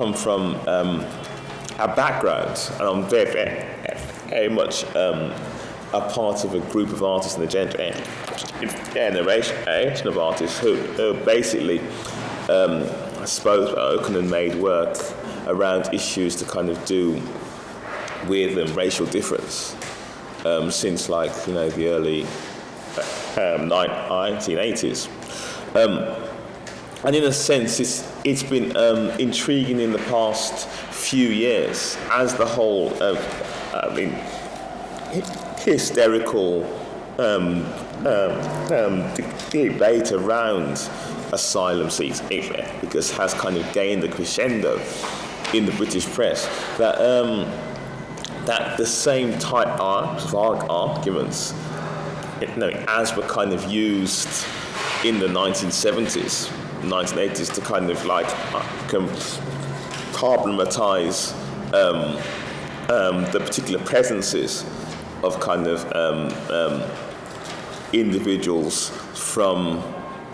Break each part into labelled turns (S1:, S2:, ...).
S1: come from a background, and I'm very much a part of a group of artists in the generation of artists who basically, I suppose, opened and made work around issues to kind of do with racial difference since, like, you know, the early 1980s. And in a sense, it's been intriguing in the past few years as the whole hysterical debate around asylum seekers, because has kind of gained a crescendo in the British press, that that the same type of arguments, you know, as were kind of used in the 1970s, 1980s to kind of like problematize the particular presences of kind of individuals from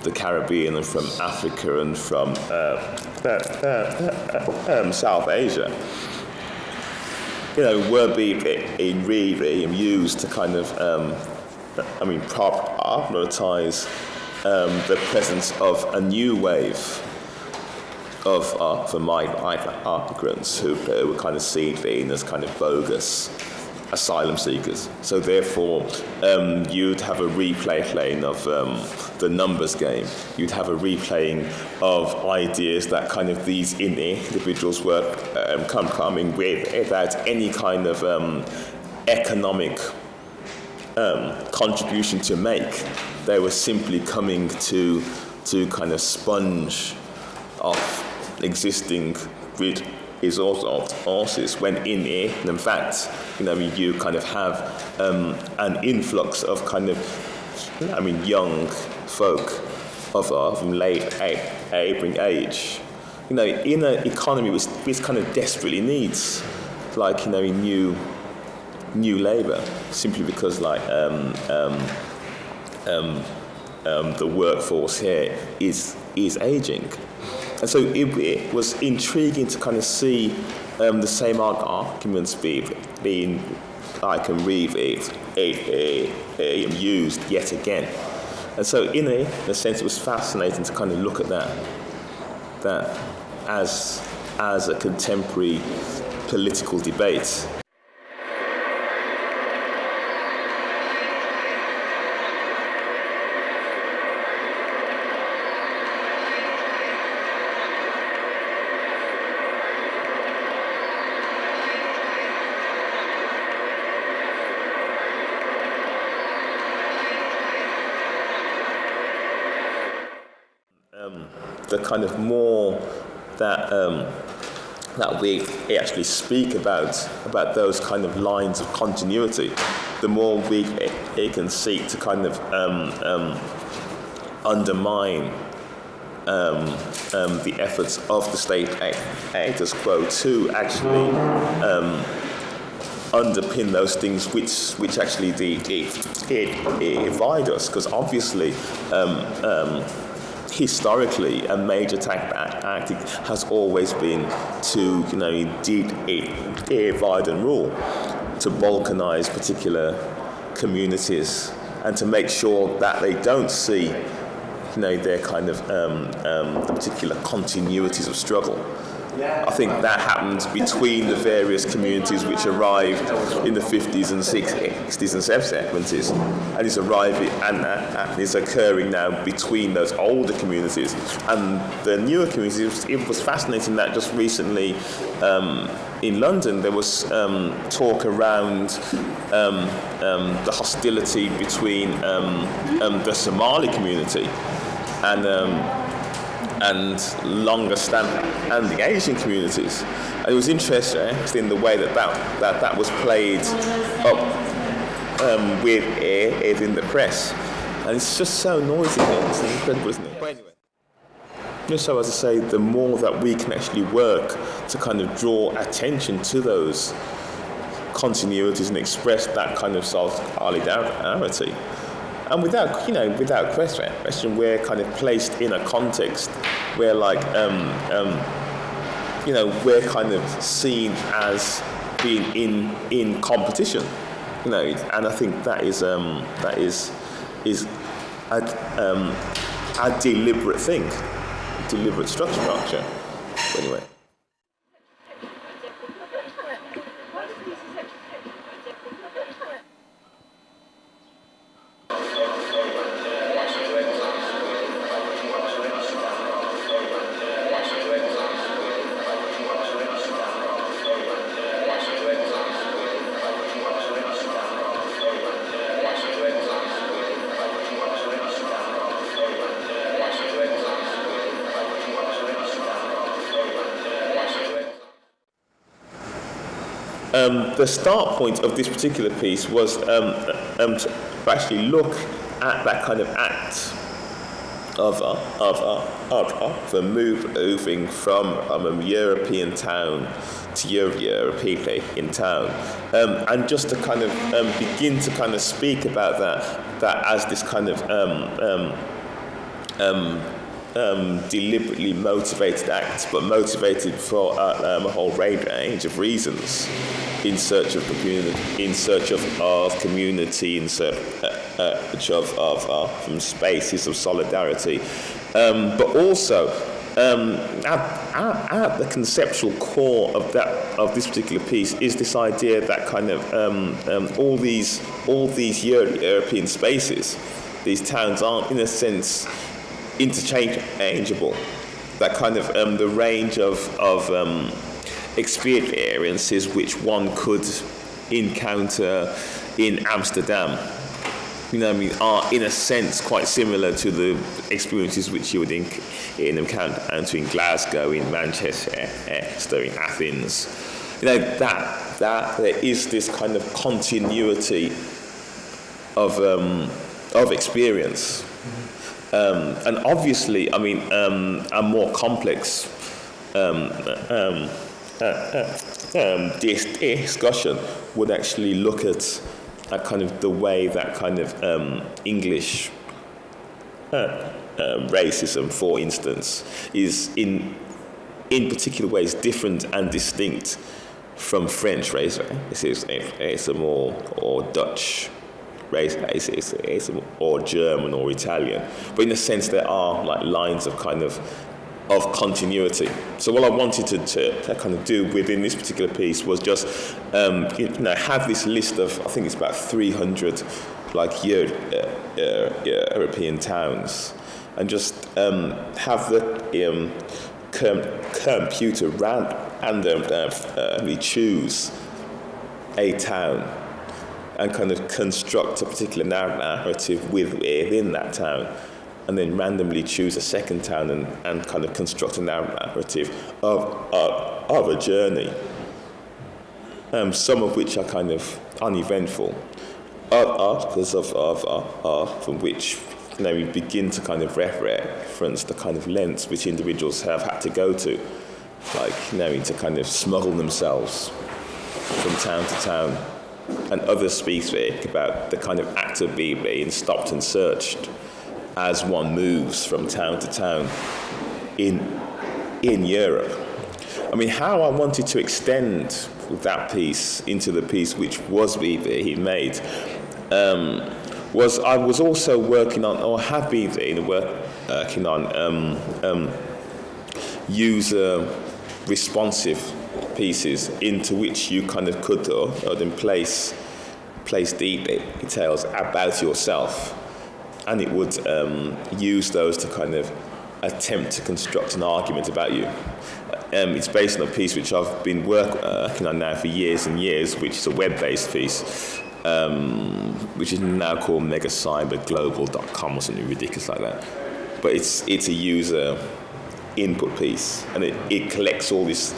S1: the Caribbean and from Africa and from South Asia, you know, were being really used to kind of, problematize the presence of a new wave of migrants who were kind of seen as kind of bogus asylum seekers. So therefore, you'd have a replaying of the numbers game. You'd have a replaying of ideas that kind of these individuals were coming with without any kind of economic contribution to make. They were simply coming to kind of sponge off existing resources, when in fact, you know, you kind of have an influx of kind of, young folk of late age, you know, in an economy which kind of desperately needs, like, you know, new labour, simply because, like, the workforce here is aging. And so it was intriguing to kind of see the same arguments being like used yet again. And so in a sense, it was fascinating to kind of look at that as a contemporary political debate. The kind of more that we actually speak about those kind of lines of continuity, the more we can seek to kind of undermine the efforts of the state status quo to actually underpin those things which actually divide us, because obviously historically, a major tactic has always been to, you know, divide and rule, to balkanize particular communities, and to make sure that they don't see, you know, their kind of the particular continuities of struggle. I think that happened between the various communities which arrived in the 50s and 60s and 70s, and it's arriving and is occurring now between those older communities and the newer communities. It was fascinating that just recently in London there was talk around the hostility between the Somali community and longer standing and the Asian communities, and it was interesting in the way that was played up with it in the press, and it's just so noisy. It's incredible, isn't it? But anyway, so as I say, the more that we can actually work to kind of draw attention to those continuities and express that kind of solidarity. And without question, we're kind of placed in a context where, like, we're kind of seen as being in competition, and I think that is a deliberate thing, deliberate structure. But anyway. The start point of this particular piece was to actually look at that kind of act of moving from a European town to European town, and just to kind of begin to kind of speak about that as this kind of deliberately motivated act, but motivated for a whole range of reasons, in search of community, in search of community, in search of spaces of solidarity, but also at the conceptual core of this particular piece is this idea that kind of all these European spaces, these towns aren't in a sense interchangeable. That kind of the range of experiences which one could encounter in Amsterdam, are in a sense quite similar to the experiences which you would encounter in Glasgow, in Manchester, in Athens. That there is this kind of continuity of experience. And obviously, a more complex discussion would actually look at kind of the way that kind of English racism, for instance, is in particular ways different and distinct from French racism or Dutch racism or German or Italian. But in a sense, there are like lines of kind of continuity. So what I wanted to kind of do within this particular piece was just have this list of, I think it's about 300 like European towns, and just have the computer randomly choose a town and kind of construct a particular narrative within that town, and then randomly choose a second town and kind of construct a narrative of a journey, some of which are kind of uneventful, articles from which we begin to kind of reference the kind of lengths which individuals have had to go to, like to kind of smuggle themselves from town to town. And others speak about the kind of act of being stopped and searched as one moves from town to town in Europe. How I wanted to extend that piece into the piece which was being made was I was also working on, or have been working on, user responsive pieces into which you kind of could then place details about yourself, and it would use those to kind of attempt to construct an argument about you. It's based on a piece which I've been working on now for years and years, which is a web-based piece, which is now called megacyberglobal.com or something ridiculous like that. But it's a user input piece, and it collects all this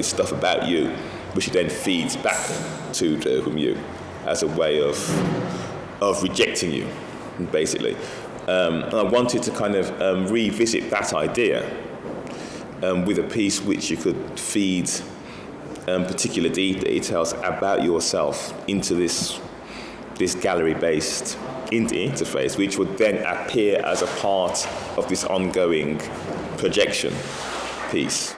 S1: stuff about you, which it then feeds back to you as a way of rejecting you, basically. And I wanted to kind of revisit that idea with a piece which you could feed particular details about yourself into this gallery-based interface, which would then appear as a part of this ongoing projection piece.